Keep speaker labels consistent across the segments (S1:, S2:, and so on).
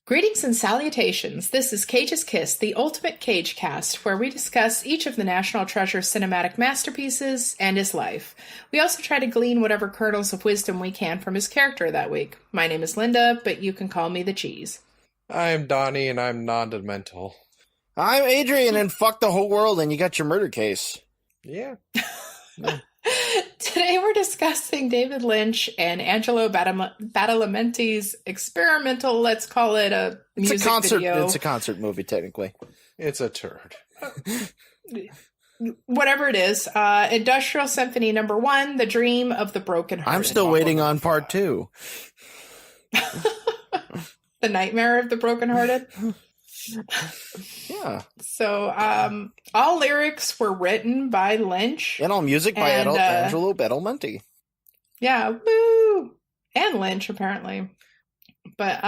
S1: Greetings and salutations. This is Cage's Kiss, the ultimate Cage cast, where we discuss each of the National Treasure cinematic masterpieces and his life. We also try to glean whatever kernels of wisdom we can from his character that week. My name is Linda, but you can call me the Cheese.
S2: I'm Donnie, and I'm non-demental.
S3: I'm Adrian, and fuck the whole world, and you got your murder case.
S2: Yeah.
S1: Today we're discussing David Lynch and Angelo Badalamenti's experimental, let's call it a music video.
S3: It's a concert movie, technically.
S2: It's a turd.
S1: Whatever it is. Industrial Symphony number 1, The Dream of the Brokenhearted.
S3: I'm still waiting on part 2.
S1: The Nightmare of the Brokenhearted?
S3: Yeah.
S1: So, all lyrics were written by Lynch.
S3: And all music by Angelo Badalamenti.
S1: Yeah, woo! And Lynch, apparently. But,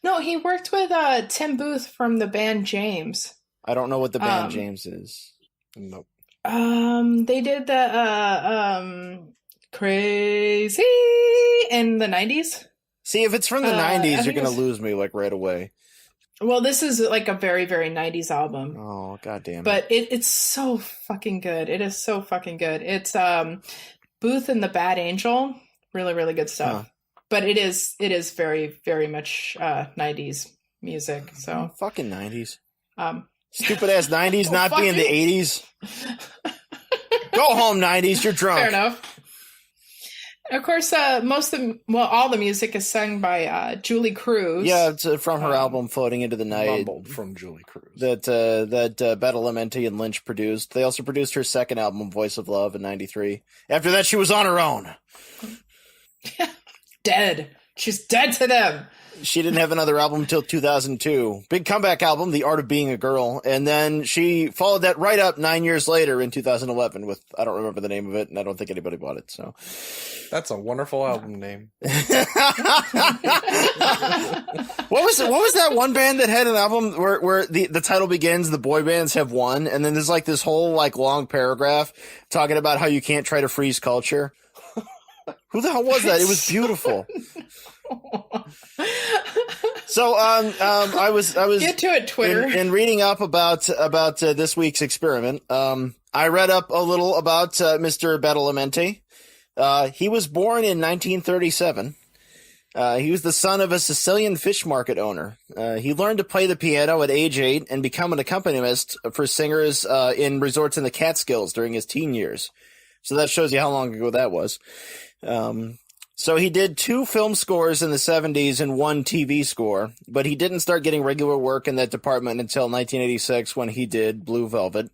S1: no, he worked with Tim Booth from the band James.
S3: I don't know what the band James is.
S2: Nope.
S1: They did the, Crazy in the 90s.
S3: See, if it's from the 90s, you're going to lose me, like, right away.
S1: Well, this is, like, a very, very 90s album.
S3: Oh, goddamn.
S1: But it's so fucking good. It is so fucking good. It's Booth and the Bad Angel. Really, really good stuff. Huh. But it is very, very much 90s music. So
S3: fucking 90s. Stupid-ass 90s not being the 80s. Go home, 90s. You're drunk.
S1: Fair enough. Of course, all the music is sung by Julie Cruz.
S3: Yeah, it's from her album "Floating into the Night."
S2: Mumbled from Julie Cruz.
S3: That Badalamenti and Lynch produced. They also produced her second album, "Voice of Love," in '93. After that, she was on her own.
S1: Dead. She's dead to them.
S3: She didn't have another album until 2002. Big comeback album, The Art of Being a Girl. And then she followed that right up 9 years later in 2011 with, I don't remember the name of it, and I don't think anybody bought it. So
S2: that's a wonderful album name.
S3: What was that one band that had an album where the title begins, "The boy bands have won," and then there's like this whole like long paragraph talking about how you can't try to freeze culture? Who the hell was that? It was beautiful. So, I was
S1: get to it, Twitter.
S3: In reading up about this week's experiment. I read up a little about Mr. Badalamenti. He was born in 1937. He was the son of a Sicilian fish market owner. He learned to play the piano at age 8 and become an accompanist for singers in resorts in the Catskills during his teen years. So that shows you how long ago that was. So he did 2 film scores in the 70s and 1 TV score, but he didn't start getting regular work in that department until 1986 when he did Blue Velvet.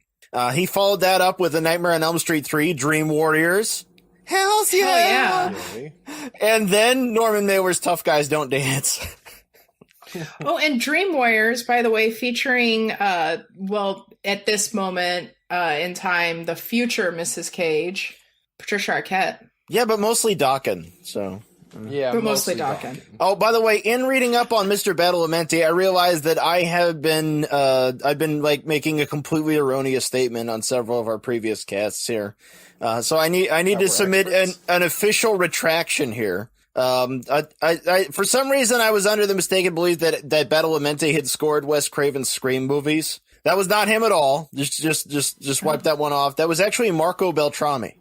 S3: He followed that up with A Nightmare on Elm Street 3, Dream Warriors. Hells yeah!
S2: Really?
S3: And then Norman Mailer's Tough Guys Don't Dance.
S1: Oh, and Dream Warriors, by the way, featuring, at this moment in time, the future Mrs. Cage, Patricia Arquette.
S3: Yeah, but mostly Dokken, so.
S2: Yeah,
S1: but mostly Dokken.
S3: Oh, by the way, in reading up on Mr. Badalamenti, I realized that I have been, I've been like making a completely erroneous statement on several of our previous casts here. So I need to submit an official retraction here. I for some reason I was under the mistaken belief that Badalamenti had scored Wes Craven's Scream movies. That was not him at all. Just wipe that one off. That was actually Marco Beltrami.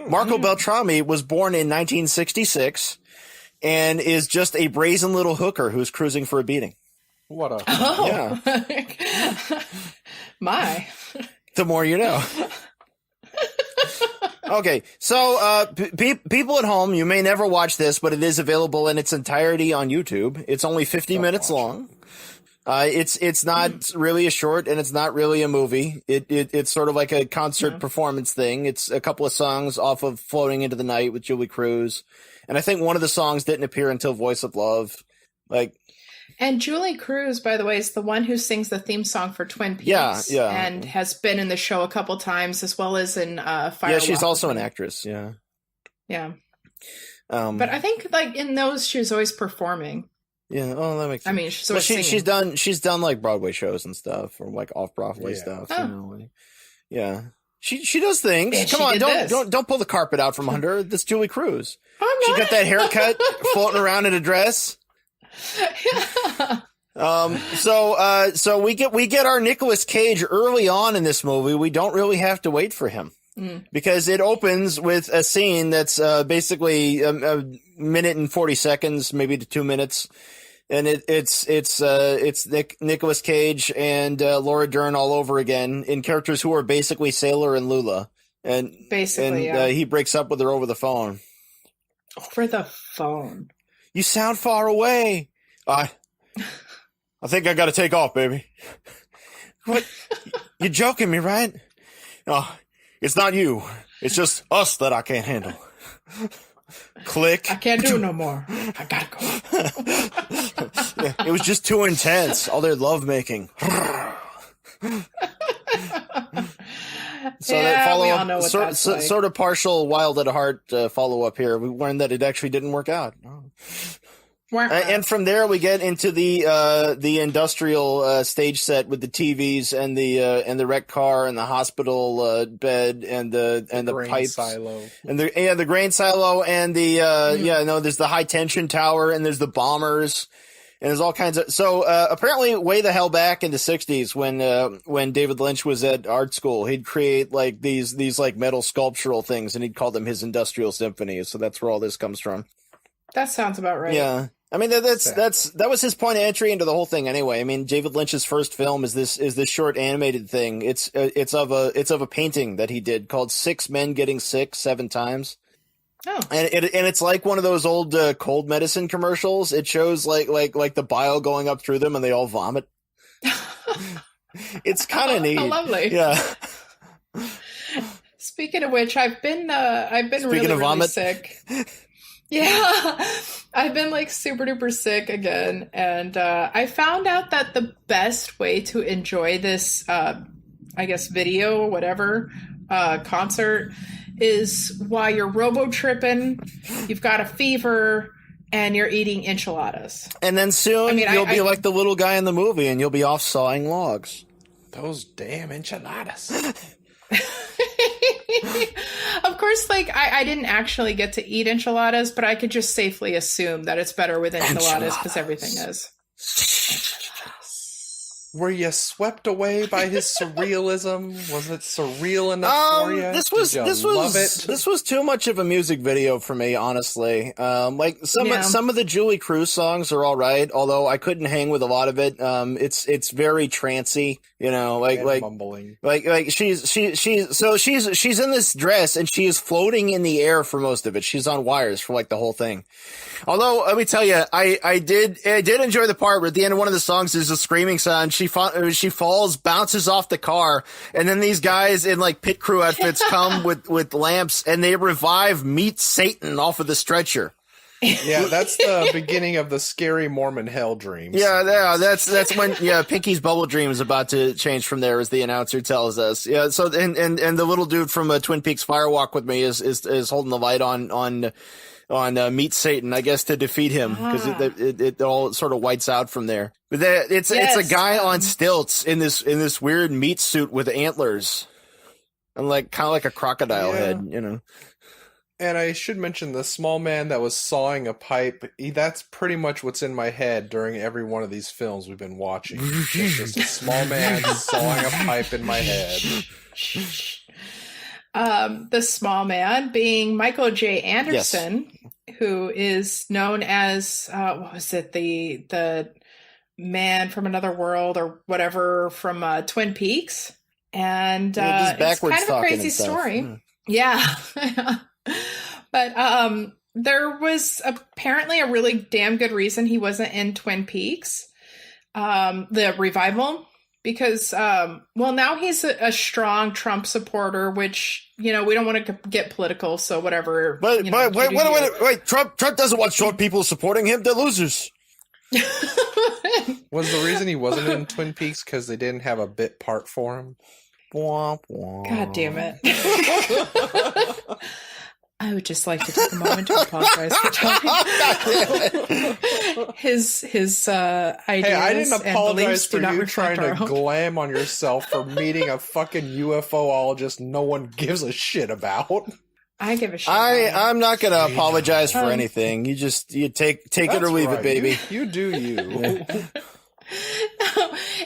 S3: Marco Beltrami was born in 1966 and is just a brazen little hooker who's cruising for a beating.
S2: What a...
S1: Oh. Yeah. My.
S3: The more you know. Okay, so people at home, you may never watch this, but it is available in its entirety on YouTube. It's only 50 minutes long. It's not really a short, and it's not really a movie. It's sort of like a concert performance thing. It's a couple of songs off of Floating into the Night with Julie Cruz. And I think one of the songs didn't appear until Voice of Love.
S1: And Julie Cruz, by the way, is the one who sings the theme song for Twin Peaks.
S3: Yeah.
S1: And has been in the show a couple times, as well as in Fire.
S3: Yeah, she's also an actress, yeah.
S1: Yeah. But I think, like, in those, she was always performing.
S3: Yeah, oh, that makes sense.
S1: I mean,
S3: she's done like Broadway shows and stuff, or like off Broadway stuff.
S1: Oh.
S3: You know, like, yeah, she does things.
S1: And
S3: Come on, don't pull the carpet out from under. That's Julie Cruz. She got that haircut, floating around in a dress. So we get our Nicolas Cage early on in this movie. We don't really have to wait for him because it opens with a scene that's basically a minute and 40 seconds, maybe to 2 minutes, and it's Nicolas Cage and Laura Dern all over again in characters who are basically Sailor and Lula, and he breaks up with her over the phone.
S1: Over the phone.
S3: You sound far away. I think I got to take off, baby. What? You're joking me, right? Oh, it's not you. It's just us that I can't handle. Click.
S1: I can't do no more. I gotta go.
S3: Yeah, it was just too intense. All their lovemaking. So
S1: yeah, we all know what that's like.
S3: Sort of partial Wild at Heart follow up here. We learned that it actually didn't work out. And from there we get into the industrial stage set with the TVs and the wrecked car and the hospital bed and the pipes
S2: silo
S3: and the grain silo and there's the high tension tower and there's the bombers and there's all kinds of apparently way the hell back in the 60s when David Lynch was at art school, he'd create like these like metal sculptural things and he'd call them his industrial symphonies. So that's where all this comes from.
S1: That sounds about right.
S3: Yeah. I mean, that was his point of entry into the whole thing anyway. I mean, David Lynch's first film is this short animated thing. It's of a painting that he did called 6 Men Getting Sick 7 Times.
S1: Oh.
S3: And it's like one of those old cold medicine commercials. It shows like the bile going up through them and they all vomit. It's kind of neat.
S1: Lovely.
S3: Yeah.
S1: Speaking of which, I've been really sick. Yeah, I've been like super duper sick again. And I found out that the best way to enjoy this, I guess, video or whatever, concert is while you're robo-tripping, you've got a fever, and you're eating enchiladas.
S3: And then soon you'll be like the little guy in the movie and you'll be off sawing logs.
S2: Those damn enchiladas.
S1: Of course, like, I didn't actually get to eat enchiladas, but I could just safely assume that it's better with enchiladas because everything is.
S2: Were you swept away by his surrealism? Was it surreal enough for you?
S3: This was too much of a music video for me, honestly. Like some of the Julie Cruz songs are all right, although I couldn't hang with a lot of it. It's very trancy, you know, like
S2: mumbling.
S3: Like she's in this dress and she is floating in the air for most of it. She's on wires for like the whole thing. Although, let me tell you, I did enjoy the part where at the end of one of the songs there's a screaming sound. She falls, bounces off the car, and then these guys in like pit crew outfits come with lamps and they revive Meet Satan off of the stretcher.
S2: Yeah, that's the beginning of the scary Mormon hell dreams.
S3: Yeah, that's when Pinky's bubble dream is about to change from there, as the announcer tells us. Yeah, so and the little dude from Twin Peaks Firewalk with me is holding the light on Meet Satan, I guess, to defeat him, because it all sort of whites out from there. But it's a guy on stilts in this weird meat suit with antlers and like kind of like a crocodile head, you know.
S2: And I should mention the small man that was sawing a pipe. That's pretty much what's in my head during every one of these films we've been watching. It's just a small man sawing a pipe in my head.
S1: The small man being Michael J. Anderson, who is known as what was it, the man from another world or whatever from Twin Peaks, and it's kind of a crazy story. Yeah. But there was apparently a really damn good reason he wasn't in Twin Peaks, the revival. Because, now he's a strong Trump supporter, which, you know, we don't want to get political, so whatever.
S3: But wait, Trump doesn't want short people supporting him. They're losers.
S2: Was the reason he wasn't in Twin Peaks because they didn't have a bit part for him?
S1: God damn it. I would just like to take a moment to apologize for talking. his ideas.
S2: Hey, I didn't apologize for you trying to
S1: own.
S2: glam on yourself for meeting a fucking UFOologist no one gives a shit about.
S1: I give a shit.
S3: I'm not gonna apologize for anything. You take it or leave it, baby.
S2: You do you.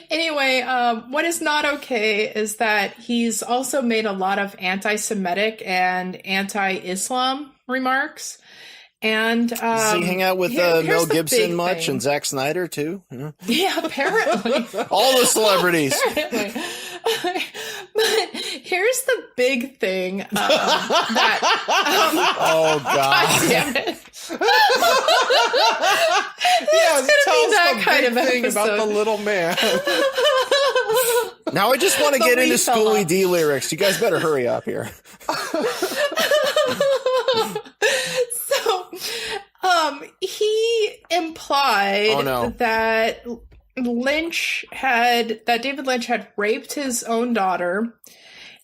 S1: Anyway, what is not okay is that he's also made a lot of anti-Semitic and anti-Islam remarks. And
S3: does he hang out with Mel Gibson much and Zack Snyder too?
S1: Yeah, apparently.
S3: All the celebrities.
S1: Apparently. But here's the big thing that
S3: oh God
S1: damn it.
S2: Yeah,
S1: it's gonna be that
S2: the
S1: kind
S2: big
S1: of
S2: thing
S1: episode.
S2: about the little man.
S3: Now I just want to get into Schooly D lyrics. You guys better hurry up here.
S1: So, he implied that David Lynch had raped his own daughter,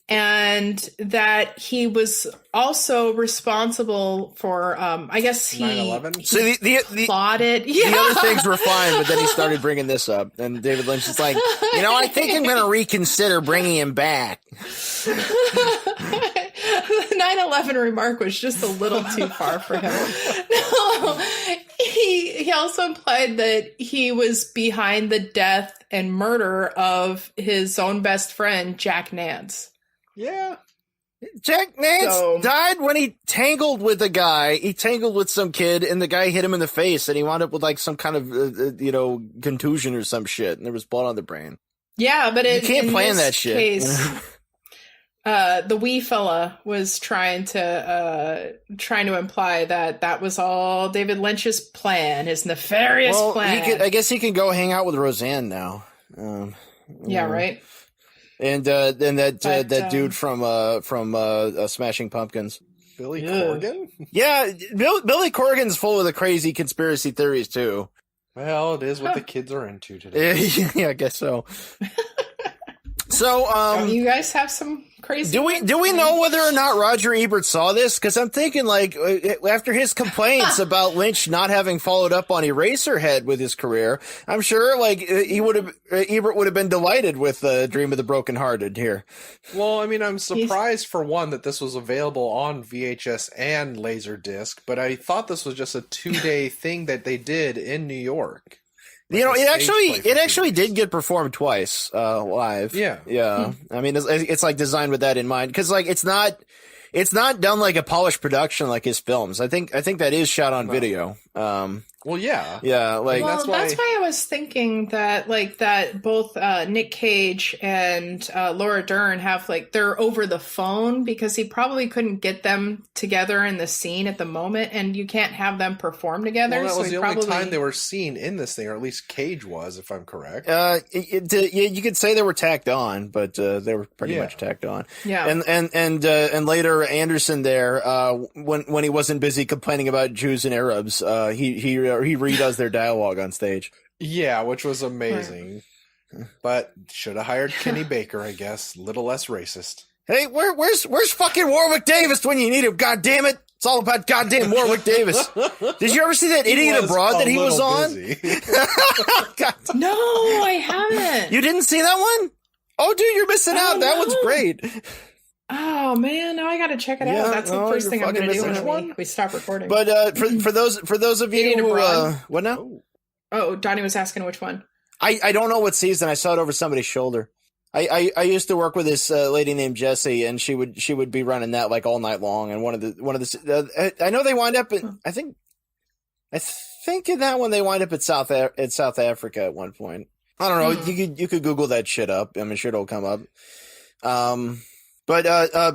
S1: and that he was also responsible for, I guess he
S2: 9/11?
S3: So the
S1: plotted.
S3: The other things were fine, but then he started bringing this up, and David Lynch is like, I think I'm going to reconsider bringing him back.
S1: The 9/11 remark was just a little too far for him. No, he also implied that he was behind the death and murder of his own best friend, Jack Nance.
S2: Yeah.
S3: Jack Nance died when he tangled with a guy. He tangled with some kid, and the guy hit him in the face, and he wound up with like some kind of, contusion or some shit, and there was blood on the brain.
S1: Yeah, but
S3: you can't plan that shit.
S1: Case, the wee fella was trying to imply that was all David Lynch's plan, his nefarious plan.
S3: I guess he can go hang out with Roseanne now.
S1: Yeah, right.
S3: And that dude from Smashing Pumpkins,
S2: Billy Corgan.
S3: Yeah, Billy Corgan's full of the crazy conspiracy theories too.
S2: Well, it is what the kids are into today.
S3: Yeah, I guess so. So,
S1: you guys have some crazy.
S3: Do we know whether or not Roger Ebert saw this? Because I'm thinking, like, after his complaints about Lynch not having followed up on Eraserhead with his career, I'm sure, like, Ebert would have been delighted with Dream of the Brokenhearted here.
S2: Well, I mean, I'm surprised for one that this was available on VHS and Laserdisc, but I thought this was just a 2-day thing that they did in New York.
S3: It actually did get performed twice live.
S2: Yeah.
S3: I mean, it's like designed with that in mind, because like it's not done like a polished production like his films. I think that is shot on video.
S2: Well, yeah.
S3: Like
S1: that's why I was thinking that both Nic Cage and Laura Dern have they're over the phone, because he probably couldn't get them together in the scene at the moment, and you can't have them perform together.
S2: Well, that was
S1: the
S2: only time they were seen in this thing, or at least Cage was, if I'm correct.
S3: You could say they were tacked on, but they were pretty much tacked on.
S1: Yeah.
S3: And later Anderson there, when he wasn't busy complaining about Jews and Arabs, he redoes their dialogue on stage.
S2: Yeah, which was amazing. But should have hired Kenny Baker, I guess. Little less racist.
S3: Hey, where's fucking Warwick Davis when you need him? God damn it! It's all about goddamn Warwick Davis. Did you ever see that Idiot Abroad that he was on?
S1: No, I haven't.
S3: You didn't see that one? Oh, dude, you're missing out. That one's great.
S1: Oh man, now I gotta check it out. That's the first thing I'm gonna do when we stop recording.
S3: But for those of you who what now?
S1: Oh, Donnie was asking which one.
S3: I don't know what season. I saw it over somebody's shoulder. I used to work with this lady named Jessie, and she would be running that like all night long. And one of the I know they wind up in I think in that one they wind up at South Africa at one point. I don't know. You could Google that shit up. I'm sure it'll come up. But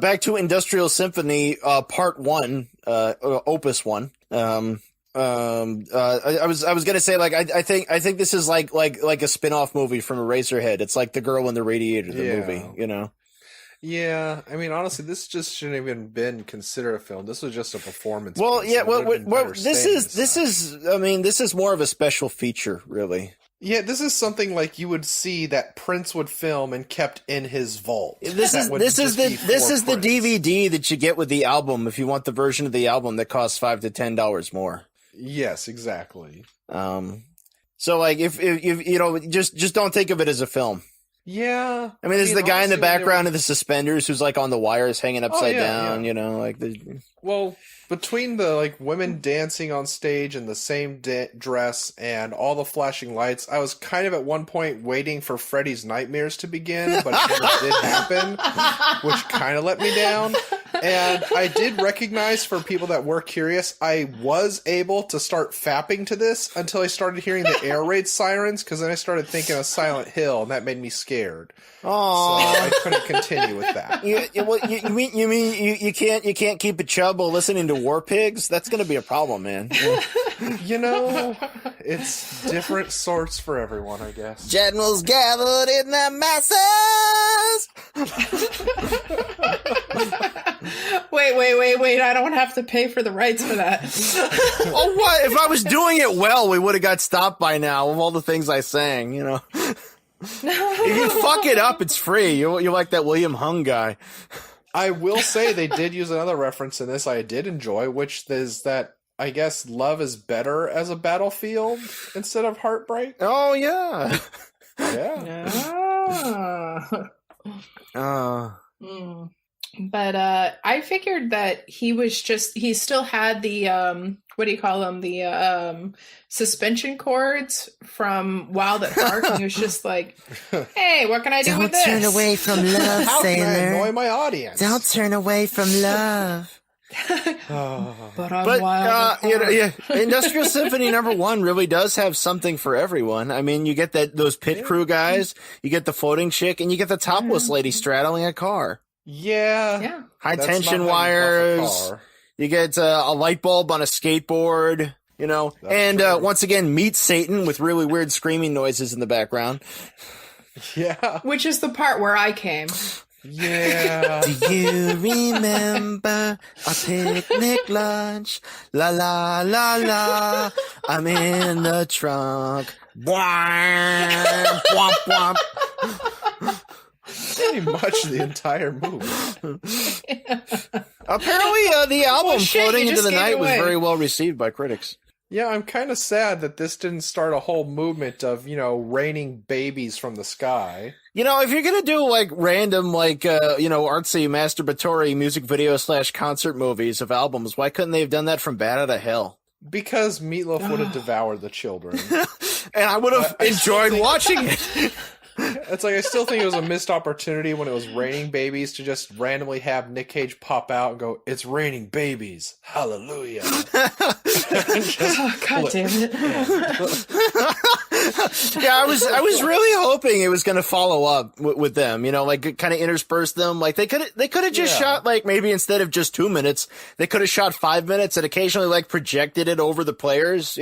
S3: back to Industrial Symphony, Part 1, Opus 1. I was gonna say, like, I think this is like a spin-off movie from Eraserhead. It's like The Girl in the Radiator, the movie, you know?
S2: Yeah, I mean, honestly, this just shouldn't have even been considered a film. This was just a performance.
S3: Well, yeah, this is more of a special feature, really.
S2: Yeah, this is something like you would see that Prince would film and kept in his vault.
S3: This is the DVD that you get with the album if you want the version of the album that costs $5 to $10 more.
S2: Yes, exactly.
S3: So like if you know, just don't think of it as a film.
S2: Yeah.
S3: I mean, there's the guy in the
S2: honestly,
S3: background of the suspenders who's like on the wires hanging upside down, you know, like the.
S2: Well, between the like women dancing on stage in the same dress and all the flashing lights, I was kind of at one point waiting for Freddy's nightmares to begin, but it never did happen, which kind of let me down. And I did recognize, for people that were curious, I was able to start fapping to this until I started hearing the air raid sirens, because then I started thinking of Silent Hill, and that made me scared.
S3: Oh,
S2: so I couldn't continue with that.
S3: You mean you can't keep a chub while listening to War Pigs? That's going to be a problem, man.
S2: You know, it's different sorts for everyone, I guess.
S3: Generals gathered in their masses.
S1: Wait! I don't have to pay for the rights for that.
S3: Oh, what? If I was doing it well, we would have got stopped by now of all the things I sang, you know. If you fuck it up, it's free. You're like that William Hung guy.
S2: I will say they did use another reference in this I did enjoy, which is that I guess love is better as a battlefield instead of heartbreak.
S3: Oh, yeah.
S2: Yeah.
S1: But I figured that he still had the what do you call them, the suspension cords from Wild at Heart, and he was just like, hey, what can I do with this?
S3: Don't turn away from love,
S2: How
S3: sailor.
S2: can I annoy my audience?
S3: Don't turn away from love.
S1: But I'm wild at heart.
S3: Industrial Symphony #1 really does have something for everyone. I mean, you get those pit crew guys, you get the floating chick, and you get the topless lady straddling a car.
S2: Yeah.
S3: High
S2: That's
S3: tension
S2: not how you
S3: wires.
S2: buff a car.
S3: You get a light bulb on a skateboard, you know,
S2: That's true.
S3: Once again, meet Satan with really weird screaming noises in the background.
S2: Yeah.
S1: Which is the part where I came.
S2: Yeah.
S3: Do you remember our picnic lunch? La la la la. I'm in the trunk. Womp womp womp.
S2: Pretty much the entire movie.
S3: Apparently, the album Floating
S1: you
S3: into
S1: just
S3: the
S1: gave
S3: Night
S1: it
S3: was
S1: away.
S3: very well received by critics.
S2: Yeah, I'm kind of sad that this didn't start a whole movement of, raining babies from the sky.
S3: You know, if you're gonna do like random, artsy, masturbatory music video / concert movies of albums, why couldn't they have done that from Bat Out of Hell?
S2: Because Meatloaf would have devoured the children.
S3: And I would have enjoyed watching it.
S2: It's like, I still think it was a missed opportunity when it was raining babies to just randomly have Nic Cage pop out and go, "It's raining babies. Hallelujah."
S1: God damn it.
S3: Yeah, I was really hoping it was going to follow up with them, like kind of intersperse them. Like they could have just shot, like, maybe instead of just 2 minutes, they could have shot 5 minutes and occasionally like projected it over the players,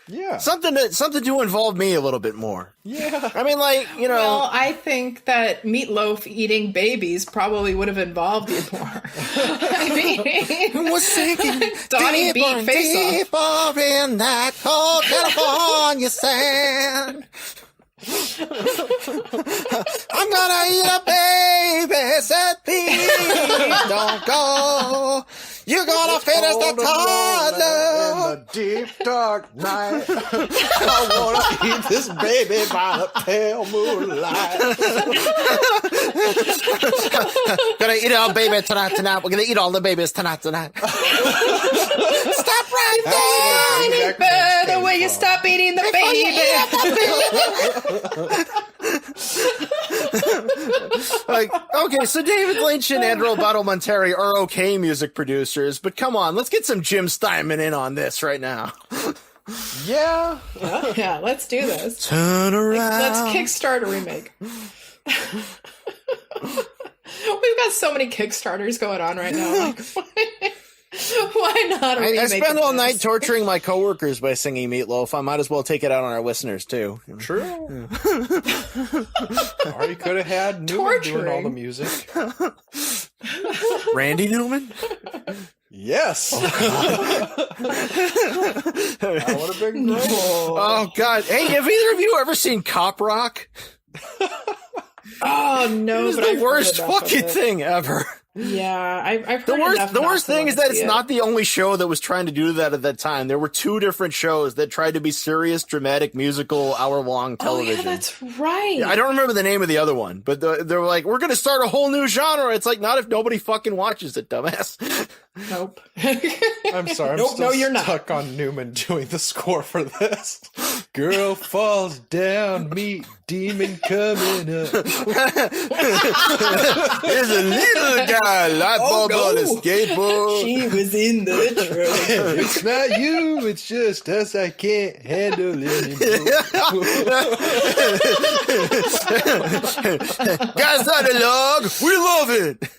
S2: Yeah.
S3: Something to involve me a little bit more.
S2: Yeah.
S3: I mean, like,
S1: Well, I think that Meatloaf eating babies probably would have involved you more. I mean,
S3: was sinking
S1: Donnie beat Face Off.
S3: deeper in that cold California sand. I'm gonna eat a baby, said please don't go. You're gonna finish the toddler.
S2: In the deep dark night, I wanna eat this baby by the pale moonlight.
S3: Gonna eat all baby tonight. We're gonna eat all the babies tonight. Stop right there.
S1: But the way you stop eating the baby.
S3: Like, okay, so David Lynch and Andrew Badalamenti are okay music producers, but come on, let's get some Jim Steinman in on this right now.
S2: Yeah.
S1: Yeah, let's do this.
S3: Turn around.
S1: Let's kickstart a remake. We've got so many Kickstarters going on right now. Like, why not a remake?
S3: I spend all
S1: of
S3: night
S1: this?
S3: torturing my coworkers by singing Meatloaf. I might as well take it out on our listeners, too.
S2: True. Or you could have had Newman doing all the
S1: Torturing.
S2: music.
S3: Randy Newman?
S2: Yes. That would have been great.
S3: Oh, God. Hey, have either of you ever seen Cop Rock?
S1: Oh no!
S3: It was
S1: but
S3: the
S1: I've
S3: worst
S1: heard enough of
S3: fucking
S1: it.
S3: thing ever.
S1: Yeah, I've
S3: The
S1: heard enough
S3: the
S1: not
S3: worst
S1: to
S3: thing
S1: wanna
S3: is that
S1: see
S3: it's
S1: it.
S3: not the only show that was trying to do that at that time. There were two different shows that tried to be serious, dramatic, musical, hour-long television.
S1: Oh, yeah, that's right.
S3: I don't remember the name of the other one, but they were like, we're going to start a whole new genre. It's like, not if nobody fucking watches it, dumbass.
S1: Nope.
S2: I'm sorry, I'm
S1: Nope,
S2: still
S1: no, you're not.
S2: stuck on Newman doing the score for this. Girl falls down, meet demon coming up.
S3: There's a little guy, light bulb on a skateboard.
S1: She was in the truck.
S2: It's not you, it's just us. I can't handle anymore.
S3: Guys on the log, we love it.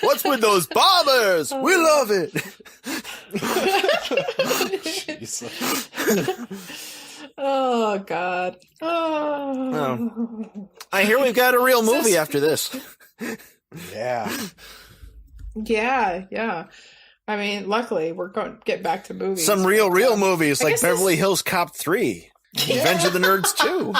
S3: What's with those bombers? We love it.
S2: Jesus.
S1: Oh, God. Oh.
S3: I hear we've got a real movie after this.
S2: Yeah.
S1: Yeah. I mean, luckily, we're going to get back to movies.
S3: Some real movies like
S1: guess
S3: Beverly Hills Cop 3, Revenge of the Nerds 2.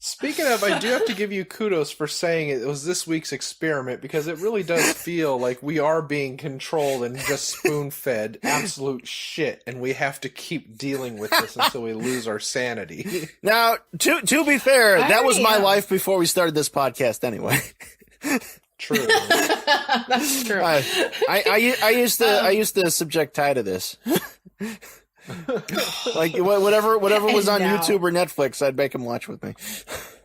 S2: Speaking of, I do have to give you kudos for saying it was this week's experiment, because it really does feel like we are being controlled and just spoon-fed absolute shit, and we have to keep dealing with this until we lose our sanity.
S3: Now, to be fair, that was my
S1: am.
S3: life before we started this podcast anyway.
S2: True.
S1: That's true.
S3: I used to subject Ty to this. Like whatever was on
S1: now.
S3: YouTube or Netflix, I'd make him watch with me.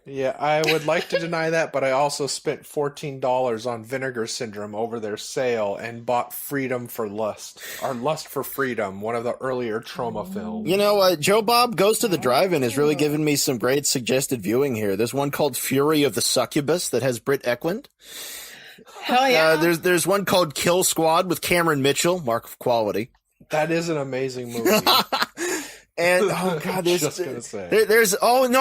S2: Yeah, I would like to deny that, but I also spent $14 on Vinegar Syndrome over their sale and bought Freedom for Lust, or Lust for Freedom, one of the earlier Trauma films.
S3: You know, Joe Bob Goes to the Drive-In has really given me some great suggested viewing here. There's one called Fury of the Succubus that has Britt Eklund.
S1: Hell yeah.
S3: There's one called Kill Squad with Cameron Mitchell, mark of quality.
S2: That is an amazing movie.
S3: And oh god, there's
S2: Just gonna say.
S3: there's what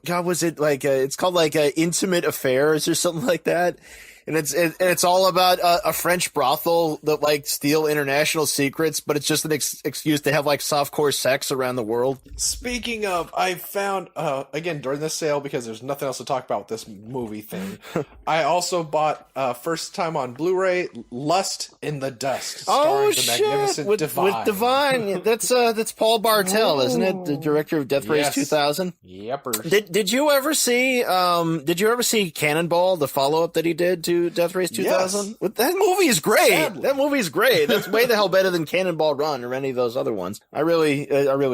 S3: god was it like? It's called like Intimate Affairs or something like that. And it's all about a French brothel that like steal international secrets, but it's just an excuse to have like softcore sex around the world.
S2: Speaking of, I found, again, during the sale, because there's nothing else to talk about with this movie thing, I also bought, first time on Blu-ray, Lust in the Dust, starring the magnificent Divine.
S3: With Divine. That's Paul Bartel, isn't it? The director of Death Race
S2: Yes.
S3: 2000.
S2: Yepers.
S3: Did you ever see Cannonball, the follow-up that he did to Death Race 2000?
S2: Yes.
S3: That movie is great.
S2: Sadly.
S3: That movie is great. That's way the hell better than Cannonball Run or any of those other ones. I really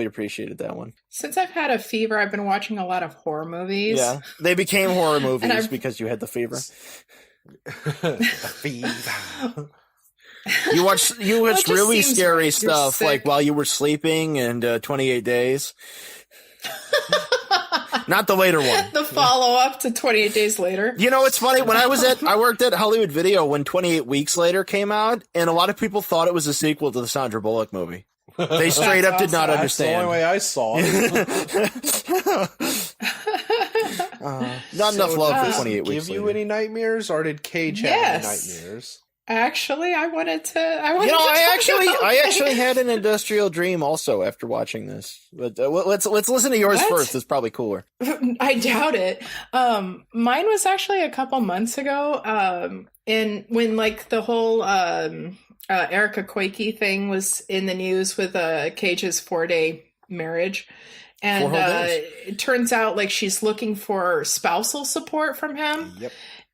S3: appreciated that one.
S1: Since I've had a fever, I've been watching a lot of horror movies.
S3: Yeah, they became horror movies
S1: I've-
S3: because you had the fever.
S2: Fever.
S3: You watched
S1: it just
S3: really
S1: seems
S3: scary
S1: you're
S3: stuff
S1: sick.
S3: like While You Were Sleeping and 28 Days. Not the later one.
S1: The follow-up to 28 Days Later.
S3: You know, it's funny. When I worked at Hollywood Video when 28 Weeks Later came out, and a lot of people thought it was a sequel to the Sandra Bullock movie. They straight up did not
S2: That's the only
S3: understand.
S2: way I saw it.
S3: Not enough love for 28 Weeks
S2: Give you
S3: Later.
S2: any nightmares, or did Cage have
S1: Yes.
S2: any nightmares?
S1: Actually, I wanted to.
S3: You know, I actually had an industrial dream also after watching this. But let's listen to yours
S1: What?
S3: first. It's probably cooler.
S1: I doubt it. Mine was actually a couple months ago. And when like the whole Erica Koike thing was in the news with Cage's 4-day marriage. And
S3: 4 whole days.
S1: it turns out like she's looking for spousal support from him.
S2: Yep.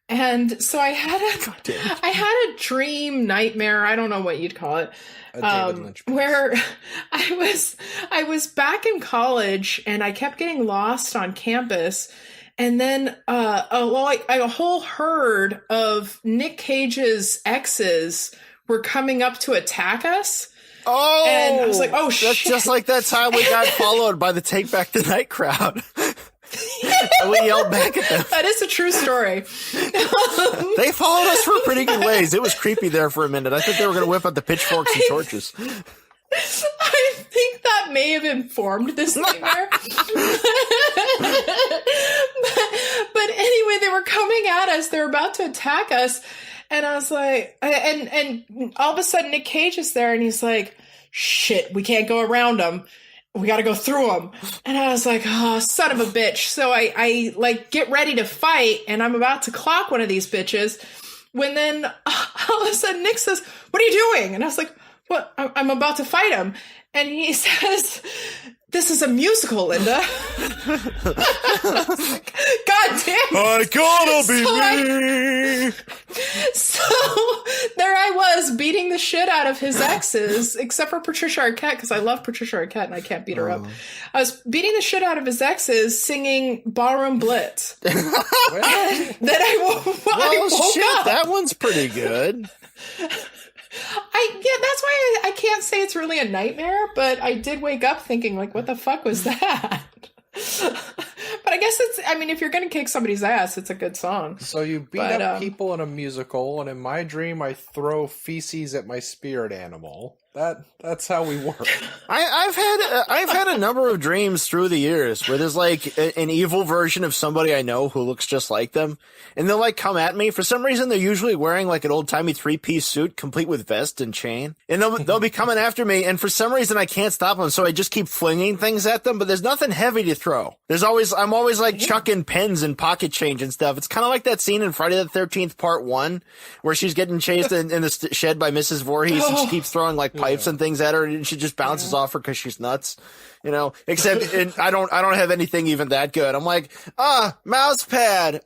S1: And so I had a dream nightmare. I don't know what you'd call it.
S2: A David Lynch piece.
S1: Where I was back in college and I kept getting lost on campus. And then a whole herd of Nic Cage's exes were coming up to attack us.
S3: Oh,
S1: And I was like, oh,
S3: that's
S1: shit.
S3: just like that time we got followed by the Take Back the Night crowd. And we yelled back at them.
S1: That is a true story.
S3: They followed us for pretty good ways. It was creepy there for a minute. I thought they were going to whip out the pitchforks and torches.
S1: I think that may have informed this nightmare. but anyway, they were coming at us. They were about to attack us. And I was like, and all of a sudden Nic Cage is there and he's like, shit, we can't go around them. we got to go through them. And I was like, oh, son of a bitch. So I like get ready to fight, and I'm about to clock one of these bitches when then all of a sudden Nick says, what are you doing? And I was like, what? I'm about to fight him. And he says, this is a musical, Linda. God damn it.
S3: I gotta be me.
S1: So there I was beating the shit out of his exes, except for Patricia Arquette, because I love Patricia Arquette and I can't beat her up. I was beating the shit out of his exes singing Ballroom Blitz. And then I woke up.
S3: That one's pretty good.
S1: That's why I can't say it's really a nightmare, but I did wake up thinking, like, what the fuck was that? But I guess if you're going to kick somebody's ass, it's a good song.
S2: So you beat up people in a musical, and in my dream, I throw feces at my spirit animal. That's how we work.
S3: I've had a number of dreams through the years where there's like an evil version of somebody I know who looks just like them, and they'll like come at me. For some reason, they're usually wearing like an old timey 3-piece suit, complete with vest and chain, and they'll be coming after me. And for some reason, I can't stop them, so I just keep flinging things at them. But there's nothing heavy to throw. I'm always like chucking pens and pocket change and stuff. It's kind of like that scene in Friday the 13th Part 1 where she's getting chased in the shed by Mrs. Voorhees, and she keeps throwing like pipes and things at her, and she just bounces off her because she's nuts, except I don't have anything even that good. I'm like, mouse pad,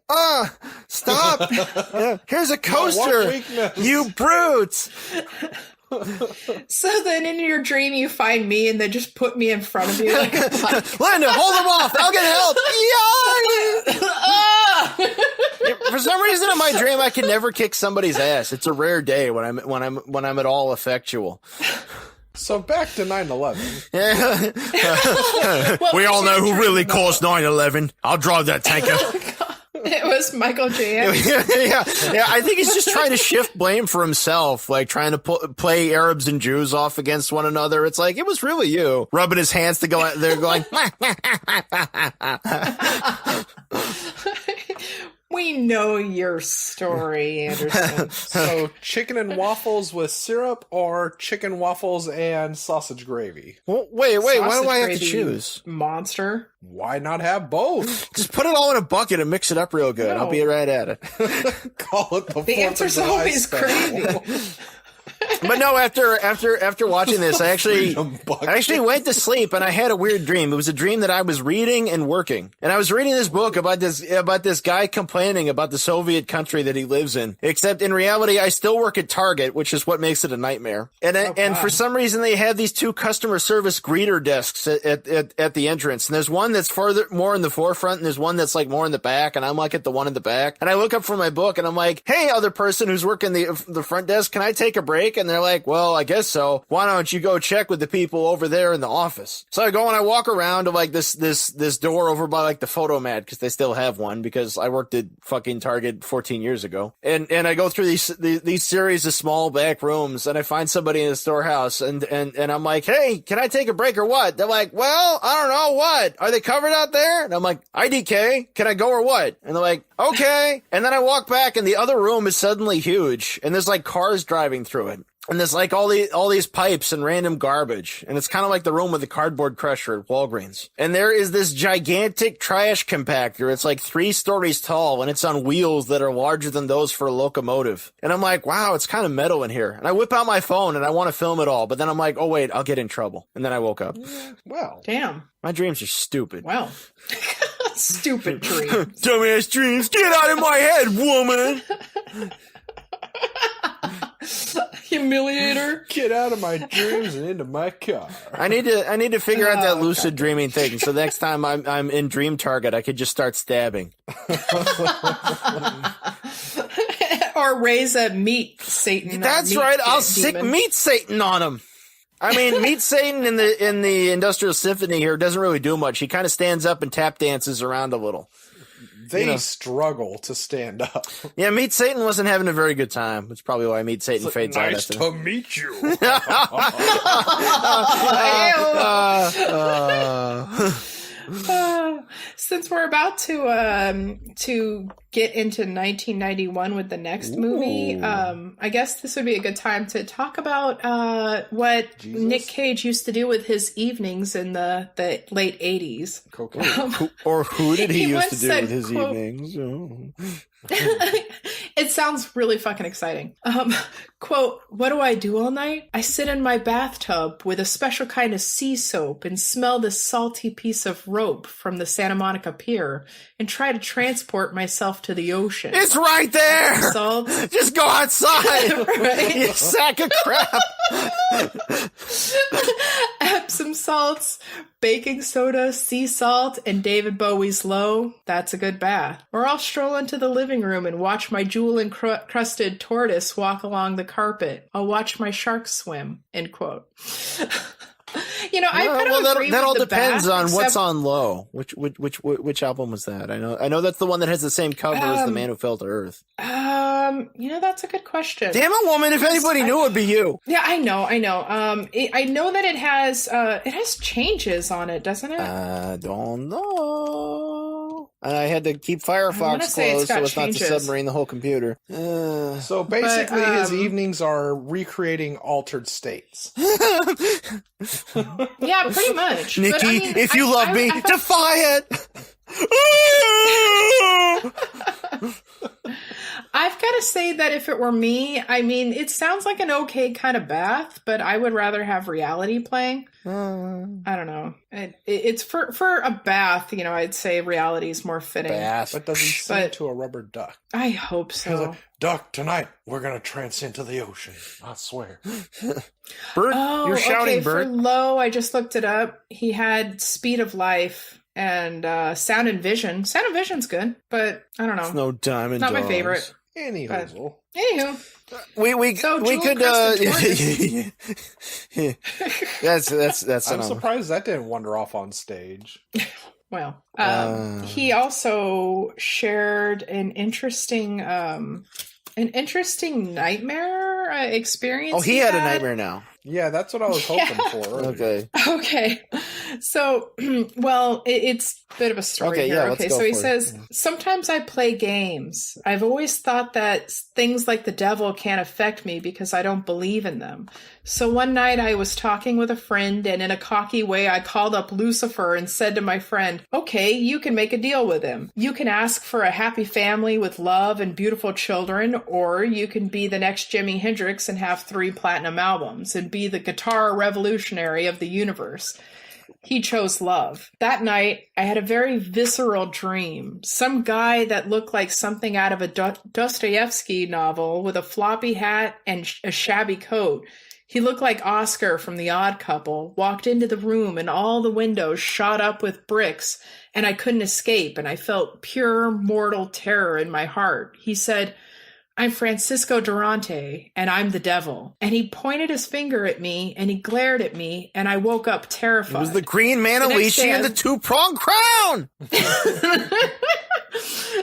S3: stop. Here's a coaster, you brutes.
S1: So then in your dream you find me and they just put me in front of you like a
S3: Linda, hold him off, I'll get help. For some reason in my dream I can never kick somebody's ass. It's a rare day when I'm at all effectual.
S2: So back to 9/11.
S3: We all know who really caused 9/11. I'll drive that tanker.
S1: It was Michael J.
S3: yeah. I think he's just trying to shift blame for himself, like trying to play Arabs and Jews off against one another. It's like, it was really you. Rubbing his hands to go, they're going,
S1: we know your story, Anderson.
S2: So chicken and waffles with syrup, or chicken waffles and sausage gravy?
S3: Well, wait, why do
S1: Sausage
S3: I have to
S1: gravy
S3: choose?
S1: Monster.
S2: Why not have both?
S3: Just put it all in a bucket and mix it up real good.
S1: No.
S3: I'll be right at it.
S2: Call it
S1: The answer's always gravy.
S3: But no, after watching this, I actually went to sleep and I had a weird dream. It was a dream that I was reading and working. And I was reading this book about this guy complaining about the Soviet country that he lives in. Except in reality, I still work at Target, which is what makes it a nightmare. And for some reason, they have these two customer service greeter desks at the entrance. And there's one that's more in the forefront, and there's one that's like more in the back. And I'm like at the one in the back. And I look up from my book and I'm like, hey, other person who's working the front desk, can I take a break? And they're like, well, I guess so. Why don't you go check with the people over there in the office? So I go and I walk around to like this door over by like the photomat, because they still have one, because I worked at fucking Target 14 years ago. And I go through these series of small back rooms, and I find somebody in the storehouse, and I'm like, hey, can I take a break or what? They're like, well, I don't know, what? Are they covered out there? And I'm like, IDK, can I go or what? And they're like, okay. And then I walk back and the other room is suddenly huge, and there's like cars driving through it. And there's like all these pipes and random garbage. And it's kind of like the room with the cardboard crusher at Walgreens. And there is this gigantic trash compactor. It's like 3 stories tall, and it's on wheels that are larger than those for a locomotive. And I'm like, wow, it's kind of metal in here. And I whip out my phone and I want to film it all. But then I'm like, oh wait, I'll get in trouble. And then I woke up.
S2: Well,
S1: damn.
S3: My dreams are stupid.
S1: Well, stupid dreams.
S3: Dumbass dreams. Get out of my head, woman.
S1: Humiliator.
S2: Get out of my dreams and into my car.
S3: I need to figure out that lucid dreaming thing. So next time I'm in Dream Target, I could just start stabbing.
S1: Or raise a meat Satan.
S3: That's right. I'll sick meat Satan on him. I mean, Meat Satan in the Industrial Symphony here doesn't really do much. He kind of stands up and tap dances around a little.
S2: They struggle to stand up.
S3: Yeah, Meat Satan wasn't having a very good time. That's probably why Meat Satan fades out.
S2: Nice to meet you.
S1: Since we're about to get into 1991 with the next movie, I guess this would be a good time to talk about what
S2: Jesus?
S1: Nic Cage used to do with his evenings in the late 80s.
S2: Cocaine.
S3: Or who did he used
S1: once
S3: to do
S1: said,
S3: with his
S1: quote,
S3: evenings? Oh.
S1: It sounds really fucking exciting. Quote, what do I do all night? I sit in my bathtub with a special kind of sea soap and smell this salty piece of rope from the Santa Monica Pier and try to transport myself to the ocean.
S3: It's right there!
S1: Salt.
S3: Just go outside!
S1: Right?
S3: You sack of crap!
S1: Epsom salts, baking soda, sea salt, and David Bowie's Low. That's a good bath. Or I'll stroll into the living room and watch my jewel-encrusted tortoise walk along the carpet. I'll watch my shark swim. End quote. You know, I kind of agree
S3: that all
S1: with the
S3: depends
S1: bath,
S3: on
S1: except,
S3: what's on Low. Which album was that? I know that's the one that has the same cover as The Man Who Fell to Earth.
S1: You know, that's a good question.
S3: Damn it, woman! If anybody knew, it'd be you.
S1: Yeah, I know. I know that it has changes on it, doesn't it?
S3: I don't know. And I had to keep Firefox closed so as not to submarine the whole computer.
S2: So basically, his evenings are recreating altered states.
S1: Yeah, pretty much.
S3: Nikki,
S1: but, I mean,
S3: if you love me, defy it!
S1: I've got to say that if it were me, I mean, it sounds like an okay kind of bath, but I would rather have reality playing. I don't know. It's for a bath, you know, I'd say reality is more fitting.
S3: Bath.
S2: But does he sing to a rubber duck?
S1: I hope so.
S2: Like, duck, tonight we're going to transcend to the ocean. I swear.
S3: Bird, you're shouting, Bird.
S1: For Low, I just looked it up. He had Speed of Life and Sound and Vision. Sound and Vision's good, but I don't know.
S3: It's no Diamond
S1: Not
S3: Dogs.
S1: my favorite.
S2: Anywho.
S3: We could that's
S2: I'm surprised that didn't wander off on stage.
S1: Well, he also shared an interesting nightmare experience.
S3: Oh, he had a nightmare now.
S2: Yeah, that's what I was hoping for. Earlier.
S1: Okay. So, well, it's a bit of a story here. Okay, so he says, sometimes I play games. I've always thought that things like the devil can't affect me because I don't believe in them. So one night I was talking with a friend, and in a cocky way I called up Lucifer and said to my friend, okay, you can make a deal with him. You can ask for a happy family with love and beautiful children, or you can be the next Jimi Hendrix and have 3 platinum albums and be the guitar revolutionary of the universe. He chose love. That night, I had a very visceral dream. Some guy that looked like something out of a Dostoevsky novel with a floppy hat and a shabby coat. He looked like Oscar from The Odd Couple, walked into the room and all the windows shot up with bricks, and I couldn't escape, and I felt pure mortal terror in my heart. He said, I'm Francisco Durante, and I'm the devil. And he pointed his finger at me, and he glared at me, and I woke up terrified.
S3: It was the green Manalishi and the 2-pronged crown!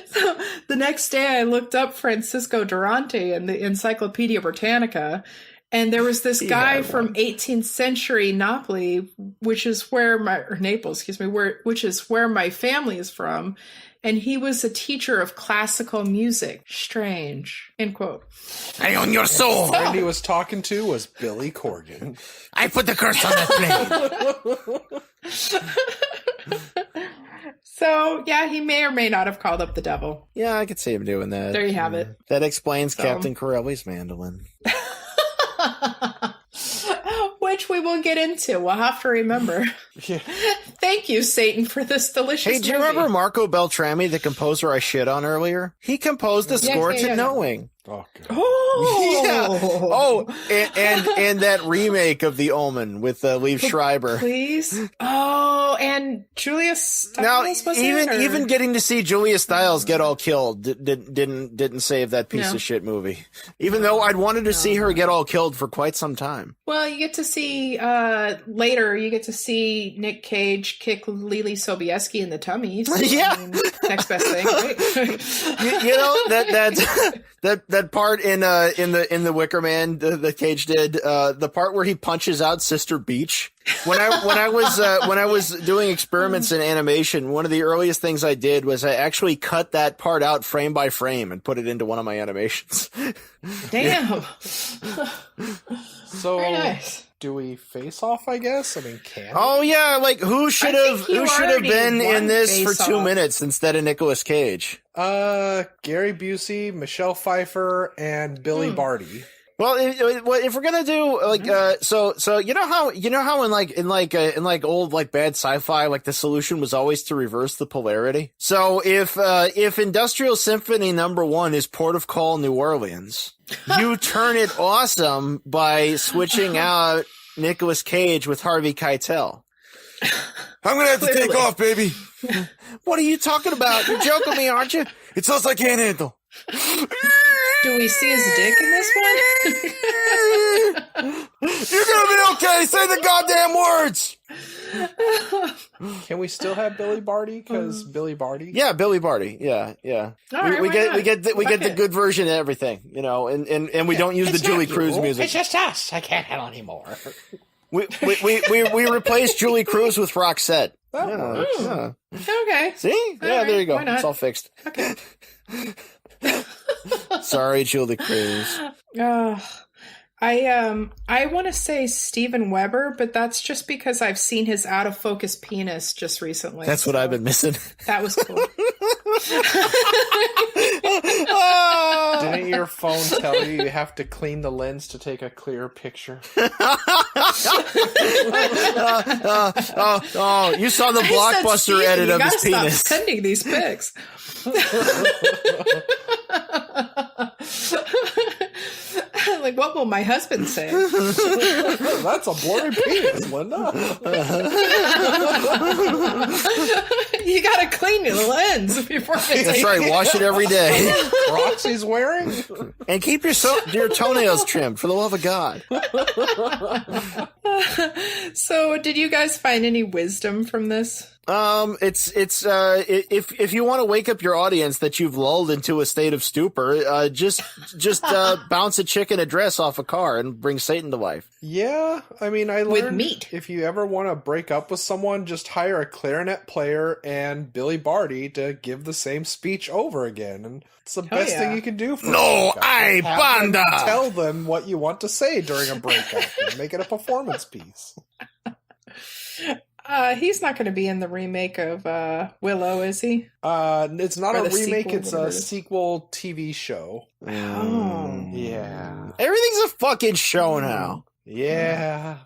S1: So the next day I looked up Francisco Durante in the Encyclopedia Britannica, and there was this guy from 18th century Naples, which is where which is where my family is from. And he was a teacher of classical music. Strange. End quote.
S3: I own your soul.
S2: The friend he was talking to was Billy Corgan.
S3: I put the curse on that plane.
S1: So, yeah, he may or may not have called up the devil.
S3: Yeah, I could see him doing that.
S1: There you have it.
S3: That explains Captain Corelli's mandolin.
S1: Which we will get into. We'll have to remember. Yeah. Thank you, Satan, for this delicious movie.
S3: Hey, do you remember Marco Beltrami, the composer I shit on earlier? He composed the score to Knowing.
S2: Oh, God.
S1: Oh,
S3: yeah. Oh, and that remake of The Omen with Liev Schreiber.
S1: Please. Oh, and Julia Stiles was
S3: even getting to see Julia Stiles get all killed didn't save that piece of shit movie. Even though I'd wanted to see her get all killed for quite some time.
S1: Well, you get to see later. You get to see Nic Cage kick Lily Sobieski in the tummy. So,
S3: yeah,
S1: I mean, next best thing. Right?
S3: you know that's That part in the Wicker Man that Cage did, the part where he punches out Sister Beach. When I was doing experiments in animation, one of the earliest things I did was I actually cut that part out frame by frame and put it into one of my animations.
S1: Damn.
S2: So,
S1: Very nice.
S2: do we face off? I guess. I mean, can?
S3: Oh yeah, like who should have been in this for
S1: Face
S3: 2
S1: Off.
S3: minutes instead of Nicolas Cage?
S2: Gary Busey, Michelle Pfeiffer, and Billy Barty.
S3: Well, if we're gonna do so you know how in old like bad sci-fi, like the solution was always to reverse the polarity. So if Industrial Symphony #1 is Port of Call, New Orleans, you turn it awesome by switching out Nicolas Cage with Harvey Keitel. I'm gonna have to take off, baby. What are you talking about? You're joking me, aren't you? It's us I can't handle.
S1: Do we see his dick in this one?
S3: You're gonna be okay. Say the goddamn words.
S2: Can we still have Billy Barty? Because Billy Barty.
S3: Yeah, Billy Barty. Yeah.
S1: All right,
S3: we
S1: why
S3: get
S1: not?
S3: we get the
S1: Fuck it.
S3: good version of everything, you know, and we don't use the Julie Cruz music.
S2: It's just us. I can't handle anymore.
S3: We replaced Julie Cruz with Roxette. Yeah.
S1: Okay.
S3: See? Yeah,
S1: right,
S3: there you go.
S1: why not?
S3: It's all fixed.
S1: Okay.
S3: Sorry, Julie Cruz.
S1: I want to say Steven Weber, but that's just because I've seen his out of focus penis just recently.
S3: That's what I've been missing.
S1: That was cool.
S2: Didn't your phone tell you have to clean the lens to take a clear picture?
S3: You saw the Blockbuster edit of his penis.
S1: Stop sending these pics. Like, what will my husband say?
S2: That's a blurry penis, Linda.
S1: You gotta clean your lens before you
S3: That's
S1: take
S3: right. Wash it every day.
S2: Roxy's wearing?
S3: And keep your toenails trimmed, for the love of God.
S1: So, did you guys find any wisdom from this?
S3: If you want to wake up your audience that you've lulled into a state of stupor, just bounce a chick in a dress off a car and bring Satan to life.
S2: Yeah, I mean, I learned
S1: With meat.
S2: if you ever want to break up with someone, just hire a clarinet player and Billy Barty to give the same speech over again, and it's the best thing you can do for
S3: No,
S2: a breakup.
S3: I
S2: Have them
S3: banda.
S2: Tell them what you want to say during a breakup and make it a performance piece.
S1: He's not going to be in the remake of Willow, is he?
S2: It's not
S1: Or
S2: a
S1: the
S2: remake;
S1: sequel,
S2: it's
S1: whatever
S2: a
S1: it is.
S2: sequel TV show.
S1: Oh.
S2: Yeah,
S3: Everything's a fucking show now.
S2: yeah.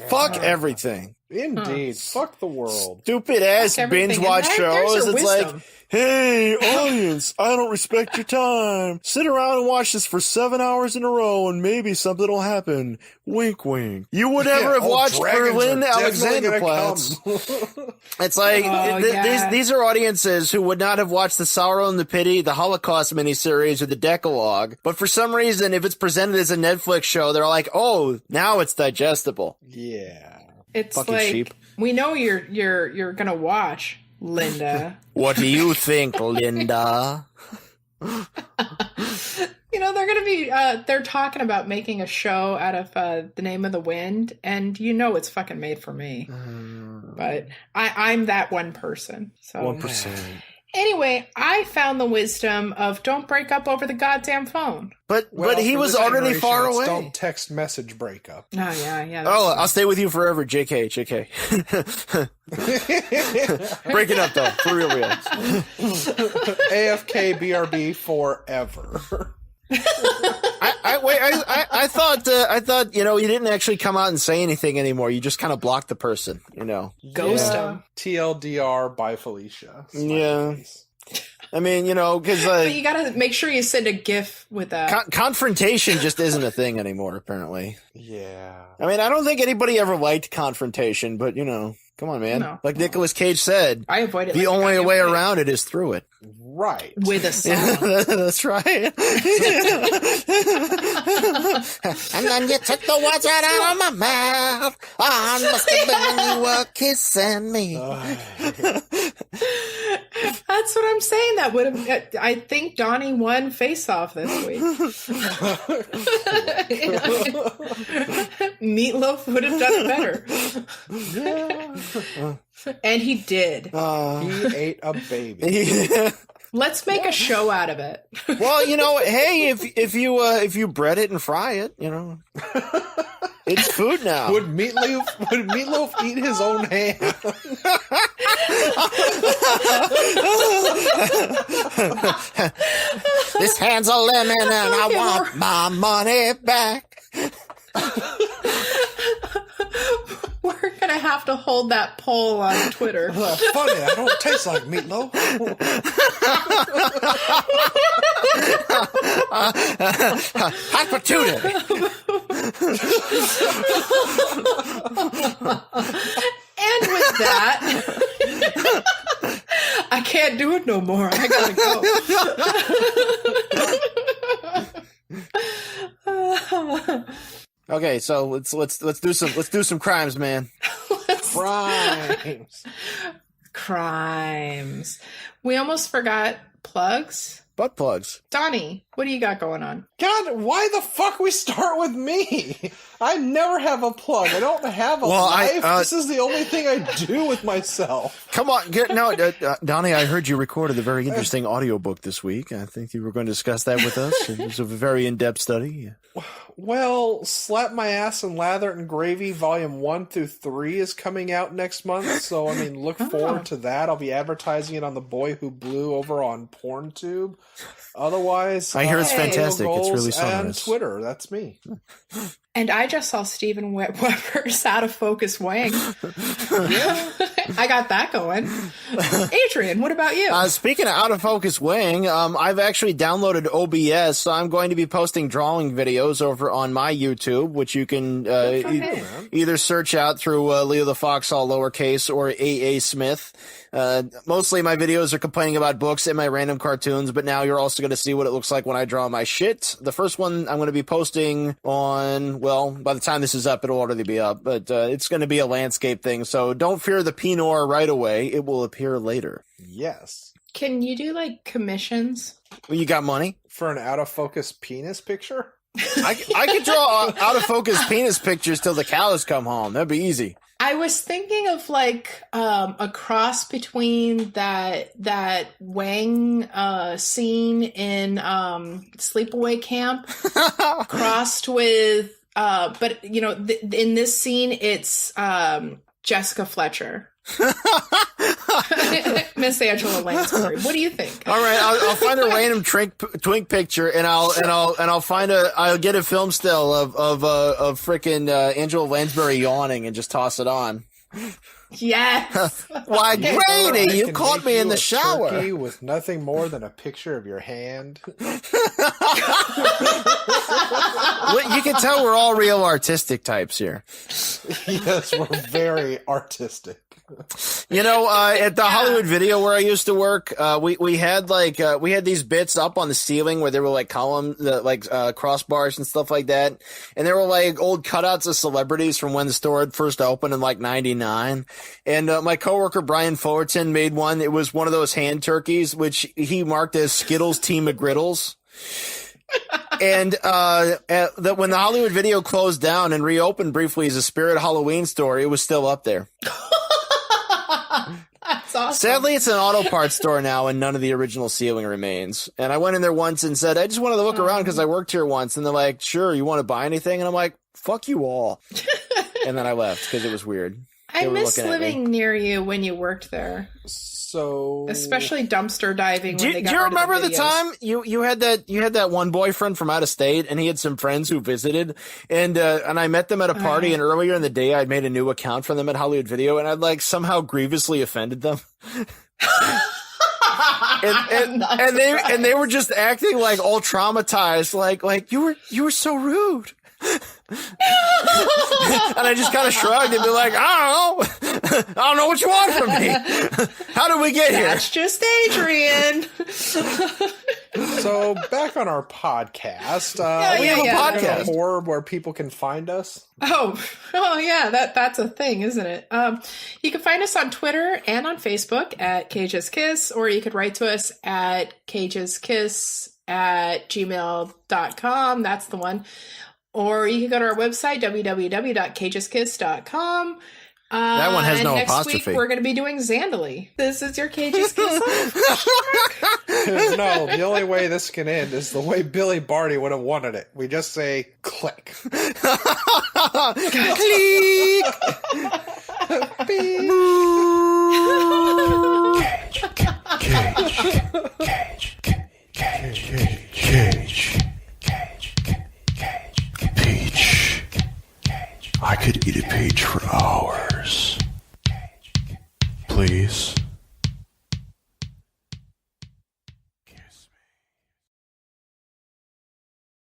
S3: Fuck everything.
S2: Indeed, fuck the world.
S3: Stupid ass
S1: Fuck everything.
S3: binge watch
S1: And there's
S3: shows.
S1: your
S3: It's
S1: wisdom.
S3: like, hey, audience, I don't respect your time. Sit around and watch this for 7 hours in a row and maybe something will happen. Wink, wink. You would never have watched Berlin Alexanderplatz. It's like, these are audiences who would not have watched The Sorrow and the Pity, the Holocaust miniseries, or the Decalogue. But for some reason, if it's presented as a Netflix show, they're like, oh, now it's digestible.
S2: Yeah.
S1: It's
S3: Fucking
S1: like,
S3: sheep.
S1: we know you're going to watch, Linda.
S3: What do you think, Linda?
S1: You know, they're going to be, they're talking about making a show out of The Name of the Wind, and you know it's fucking made for me. But I'm that one person. So
S3: 1%.
S1: Anyway, I found the wisdom of don't break up over the goddamn phone.
S3: But he
S2: for
S3: was
S2: this
S3: already
S2: generation,
S3: far
S2: it's
S3: away.
S2: Don't text message breakup.
S1: Oh, yeah.
S3: Oh, I'll stay with you forever, JK. Break it up, though. For real.
S2: AFK BRB forever.
S3: I thought, you know, you didn't actually come out and say anything anymore. You just kind of blocked the person, you know.
S1: Ghost them.
S2: TLDR by Felicia.
S3: Yeah. I mean, you know, because
S1: But you gotta make sure you send a GIF with that.
S3: confrontation just isn't a thing anymore, apparently.
S2: Yeah.
S3: I mean, I don't think anybody ever liked confrontation, but, you know, come on, man.
S1: No.
S3: Like Nicolas Cage said,
S1: I avoid it.
S3: the
S1: like a
S3: only
S1: goddamn
S3: way
S1: plague.
S3: around it is through it.
S2: Right.
S1: with a song.
S3: That's right. And then you took the words right out of my mouth. I must have been when you were kissing me.
S1: That's what I'm saying. That would have. I think Donnie won Face Off this week. Meatloaf would have done it better. And he did.
S2: He ate a baby.
S1: Let's make a show out of it.
S3: Well, hey, if you bread it and fry it, it's food now.
S2: Would Meatloaf eat his own hand?
S3: This hand's a lemon and I want my money back.
S1: We're gonna have to hold that poll on Twitter.
S2: Funny, I don't taste like meatloaf.
S3: Opportunity.
S1: And with that, I can't do it no more. I gotta go.
S3: Okay, so let's do some crimes, man.
S2: Crimes.
S1: We almost forgot plugs.
S3: Butt plugs.
S1: Donnie, what do you got going on?
S2: God, why the fuck we start with me? I never have a plug. I don't have a life. This is the only thing I do with myself.
S3: Come on, Donnie, I heard you recorded a very interesting audiobook this week. I think you were going to discuss that with us. It was a very in-depth study.
S2: Well, Slap My Ass and Lather It in Gravy Volume 1 through 3 is coming out next month, so, look forward to that. I'll be advertising it on The Boy Who Blew over on PornTube. Otherwise,
S3: I hear it's fantastic. It's really sonorous.
S2: On Twitter, that's me.
S1: And I just saw Steven Weber's Out of Focus Wang.
S2: Yeah.
S1: I got that going. Adrian, what about you?
S3: Speaking of Out of Focus Wang, I've actually downloaded OBS, so I'm going to be posting drawing videos over on my YouTube, which you can either search out through Leo the Fox, all lowercase, or AA Smith. Mostly my videos are complaining about books and my random cartoons, but now you're also going to see what it looks like when I draw my shit. The first one I'm going to be posting on, well, by the time this is up, it'll already be up, but it's going to be a landscape thing, so don't fear the Pinot right away. It will appear later.
S2: Yes.
S1: Can you do, commissions?
S3: Well, you got money?
S2: For an out-of-focus penis picture?
S3: I could draw out-of-focus penis pictures till the cows come home. That'd be easy.
S1: I was thinking of a cross between that Wang scene in Sleepaway Camp crossed with but in this scene it's Jessica Fletcher. Miss Angela Lansbury. What do you think?
S3: All right, I'll find a random twink picture, and I'll get a film still of frickin' Angela Lansbury yawning and just toss it on.
S1: Yes.
S3: Why, Grady, you caught me in the shower.
S2: Turkey with nothing more than a picture of your hand.
S3: You can tell we're all real artistic types here.
S2: Yes, we're very artistic.
S3: At the Hollywood Video where I used to work, we had these bits up on the ceiling where there were columns, crossbars and stuff like that, and there were old cutouts of celebrities from when the store had first opened in '99. And my coworker Brian Fullerton made one. It was one of those hand turkeys, which he marked as Skittles Team McGriddles. And when the Hollywood Video closed down and reopened briefly as a Spirit Halloween store, it was still up there.
S1: That's awesome.
S3: Sadly, it's an auto parts store now, and none of the original ceiling remains. And I went in there once and said, I just wanted to look around because I worked here once. And they're like, sure, you want to buy anything? And I'm like, fuck you all. And then I left because it was weird.
S1: I miss living near you when you worked there.
S2: So,
S1: especially dumpster diving.
S3: Do you remember the time you had that one boyfriend from out of state, and he had some friends who visited, and I met them at a party, and earlier in the day I'd made a new account for them at Hollywood Video, and I'd somehow grievously offended them. and they were just acting all traumatized, like you were so rude. And I just kind of shrugged and be like, I don't know what you want from me. How did we get here?
S1: That's just Adrian.
S2: So back on our podcast,
S3: we have a podcast.
S2: A horror where people can find us.
S1: Oh yeah, that's a thing, isn't it? You can find us on Twitter and on Facebook at Cage's Kiss, or you could write to us at cageskiss@gmail.com. That's the one. Or you can go to our website, www.cageskiss.com.
S3: That one has no
S1: next
S3: apostrophe.
S1: Next week, we're going to be doing Xandali. This is your Cage's Kiss off.
S2: No, the only way this can end is the way Billy Barty would have wanted it. We just say, click.
S3: Click!
S4: Peach. I could eat a peach for hours. Please.